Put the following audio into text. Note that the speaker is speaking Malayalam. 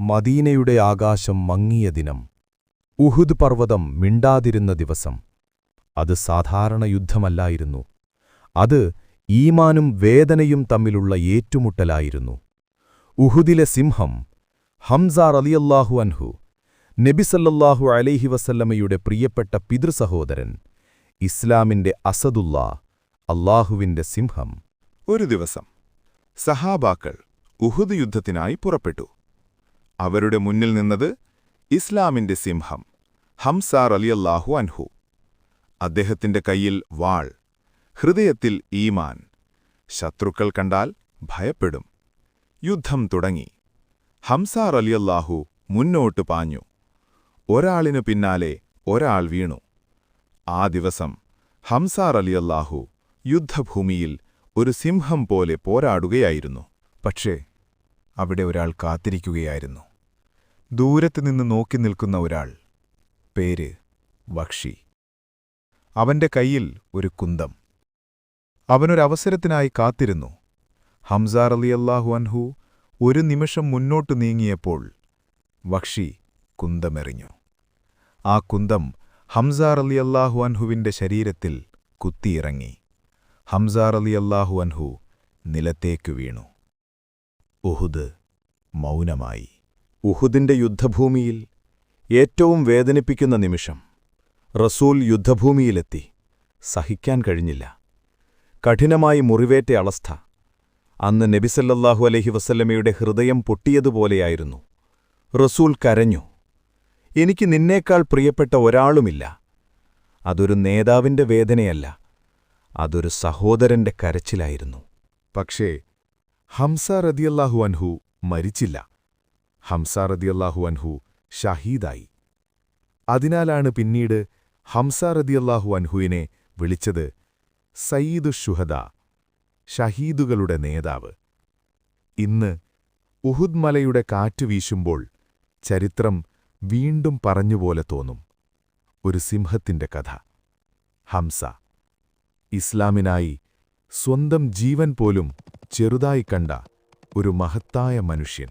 മദീനയുടെ ആകാശം മങ്ങിയ ദിനം, ഉഹുദ് പർവ്വതം മിണ്ടാതിരുന്ന ദിവസം. അത് സാധാരണ യുദ്ധമല്ലായിരുന്നു. അത് ഈമാനും വേദനയും തമ്മിലുള്ള ഏറ്റുമുട്ടലായിരുന്നു. ഉഹുദിലെ സിംഹം ഹംസ റളിയല്ലാഹു അൻഹു, നബി സല്ലല്ലാഹു അലൈഹി വസല്ലമയുടെ പ്രിയപ്പെട്ട പിതൃസഹോദരൻ, ഇസ്ലാമിന്റെ അസദുല്ലാ, അല്ലാഹുവിന്റെ സിംഹം. ഒരു ദിവസം സഹാബാക്കൾ ഉഹുദ് യുദ്ധത്തിനായി പുറപ്പെട്ടു. അവരുടെ മുന്നിൽ നിന്നത് ഇസ്ലാമിന്റെ സിംഹം ഹംസ റളിയല്ലാഹു അൻഹു. അദ്ദേഹത്തിന്റെ കയ്യിൽ വാൾ, ഹൃദയത്തിൽ ഈമാൻ. ശത്രുക്കൾ കണ്ടാൽ ഭയപ്പെടും. യുദ്ധം തുടങ്ങി. ഹംസ റളിയല്ലാഹു മുന്നോട്ട് പാഞ്ഞു. ഒരാളിനു പിന്നാലെ ഒരാൾ വീണു. ആ ദിവസം ഹംസ റളിയല്ലാഹു യുദ്ധഭൂമിയിൽ ഒരു സിംഹം പോലെ പോരാടുകയായിരുന്നു. പക്ഷേ അവിടെ ഒരാൾ കാത്തിരിക്കുകയായിരുന്നു. ദൂരത്തുനിന്ന് നോക്കി നിൽക്കുന്ന ഒരാൾ. പേര് വക്ഷി. അവന്റെ കയ്യിൽ ഒരു കുന്തം. അവനൊരവസരത്തിനായി കാത്തിരുന്നു. ഹംസ റളിയല്ലാഹു അൻഹു ഒരു നിമിഷം മുന്നോട്ടു നീങ്ങിയപ്പോൾ വക്ഷി കുന്തമെറിഞ്ഞു. ആ കുന്തം ഹംസ റളിയല്ലാഹു അൻഹുവിന്റെ ശരീരത്തിൽ കുത്തിയിറങ്ങി. ഹംസ റളിയല്ലാഹു അൻഹു നിലത്തേക്കു വീണു. ഉഹുദ് മൗനമായി. ഉഹുദിന്റെ യുദ്ധഭൂമിയിൽ ഏറ്റവും വേദനിപ്പിക്കുന്ന നിമിഷം. റസൂൽ യുദ്ധഭൂമിയിലെത്തി. സഹിക്കാൻ കഴിഞ്ഞില്ല. കഠിനമായി മുറിവേറ്റ അവസ്ഥ. അന്ന് നബി സല്ലല്ലാഹു അലൈഹി വസല്ലമയുടെ ഹൃദയം പൊട്ടിയതുപോലെയായിരുന്നു. റസൂൽ കരഞ്ഞു. എനിക്ക് നിന്നേക്കാൾ പ്രിയപ്പെട്ട ഒരാളുമില്ല. അതൊരു നേതാവിന്റെ വേദനയല്ല, അതൊരു സഹോദരന്റെ കരച്ചിലായിരുന്നു. പക്ഷേ ഹംസ റളിയല്ലാഹു അൻഹു മരിച്ചില്ല. ഹംസ റളിയല്ലാഹു അൻഹു ഷഹീദായി. അതിനാലാണ് പിന്നീട് ഹംസ റളിയല്ലാഹു അൻഹുവിനെ വിളിച്ചത് സയ്യിദുശ്ശുഹദാ, ഷഹീദുകളുടെ നേതാവ്. ഇന്ന് ഉഹുദ് മലയുടെ കാറ്റു വീശുമ്പോൾ ചരിത്രം വീണ്ടും പറഞ്ഞുപോലെ തോന്നും. ഒരു സിംഹത്തിന്റെ കഥ. ഹംസ ഇസ്ലാമിനായി സ്വന്തം ജീവൻ പോലും ചെറുതായി കണ്ട ഒരു മഹത്തായ മനുഷ്യൻ.